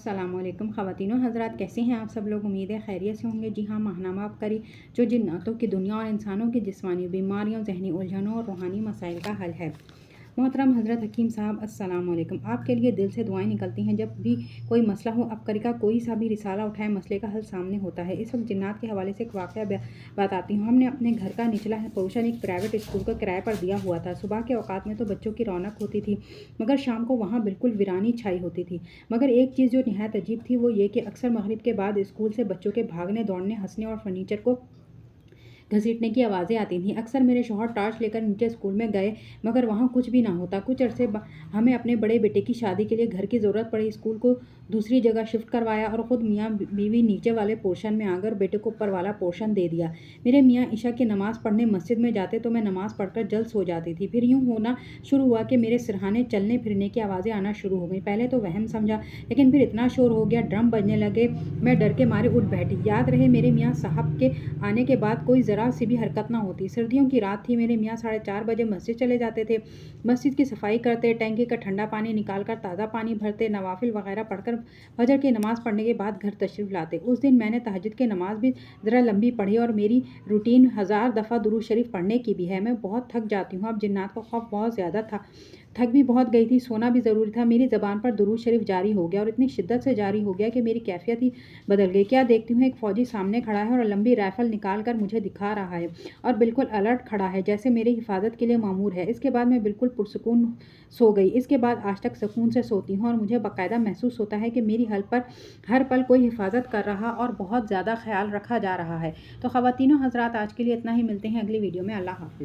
अस्सलाम वालेकुम ख़वातीन और हज़रात, कैसे हैं आप सब लोग। उम्मीद है खैरियत से होंगे। जी हाँ, माहनामा अबकरी जो जिन्नातों की दुनिया और इंसानों की जिस्मानी बीमारियों, जहनी उलझनों और रूहानी मसाइल का हल है। मोहतरम हज़रत हकीम साहब, अस्सलाम वालेकुम। आपके लिए दिल से दुआएं निकलती हैं। जब भी कोई मसला हो, अबकरी का कोई सा भी रिसाला उठाए, मसले का हल सामने होता है। इस वक्त जिन्नात के हवाले से एक वाक़या बताती हूँ। हमने अपने घर का निचला पोर्शन एक प्राइवेट स्कूल को किराए पर दिया हुआ था। सुबह के औकात में तो बच्चों की रौनक होती थी, मगर शाम को वहाँ बिल्कुल वीरानी छाई होती थी। मगर एक चीज़ जो निहायत अजीब थी वो ये कि अक्सर मगरिब के बाद स्कूल से बच्चों के भागने, दौड़ने, हंसने और फर्नीचर को घसीटने की आवाज़ें आती थीं। अक्सर मेरे शौहर टॉर्च लेकर नीचे स्कूल में गए, मगर वहाँ कुछ भी ना होता। कुछ अरसे हमें अपने बड़े बेटे की शादी के लिए घर की ज़रूरत पड़ी। स्कूल को दूसरी जगह शिफ्ट करवाया और ख़ुद मियाँ बीवी नीचे वाले पोर्शन में आकर बेटे को ऊपर वाला पोर्शन दे दिया। मेरे मियाँ इशा की नमाज़ पढ़ने मस्जिद में जाते तो मैं नमाज़ पढ़कर जल्द सो जाती थी। फिर यूँ होना शुरू हुआ कि मेरे सिरहाने चलने फिरने की आवाज़ें आना शुरू हो गई। पहले तो वहम समझा, लेकिन फिर इतना शोर हो गया, ड्रम बजने लगे, मैं डर के मारे उठ बैठी। याद रहे मेरे मियाँ साहब के आने के बाद कोई ज़रा सी भी हरकत ना होती। सर्दियों की रात थी। मेरे मियाँ 4:30 बजे मस्जिद चले जाते थे। मस्जिद की सफाई करते, टैंकी का ठंडा पानी निकालकर ताज़ा पानी भरते, नवाफिल वगैरह पढ़कर फजर की नमाज़ पढ़ने के बाद घर तशरीफ़ लाते। उस दिन मैंने तहज्जुद की नमाज़ भी ज़रा लंबी पढ़ी और मेरी रूटीन 1000 दफ़ा दुरूद शरीफ पढ़ने की भी है। मैं बहुत थक जाती हूँ। अब जिन्नात का खौफ बहुत ज़्यादा था, थक भी बहुत गई थी, सोना भी ज़रूरी था। मेरी ज़बान पर दुरूद शरीफ जारी हो गया और इतनी शिद्दत से जारी हो गया कि मेरी कैफियत ही बदल गई। क्या देखती हूँ, एक फ़ौजी सामने खड़ा है और लंबी राइफ़ल निकाल कर मुझे दिखा रहा है और बिल्कुल अलर्ट खड़ा है, जैसे मेरी हिफाजत के लिए मामूर है। इसके बाद मैं बिल्कुल पुरसुकून सो गई। इसके बाद आज तक सुकून से सोती हूँ और मुझे बाकायदा महसूस होता है कि मेरी हर पल कोई हिफाजत कर रहा और बहुत ज़्यादा ख्याल रखा जा रहा है। तो ख़वातीनो हज़रात, आज के लिए इतना ही। मिलते हैं अगली वीडियो में। अल्लाह हाफ़िज़।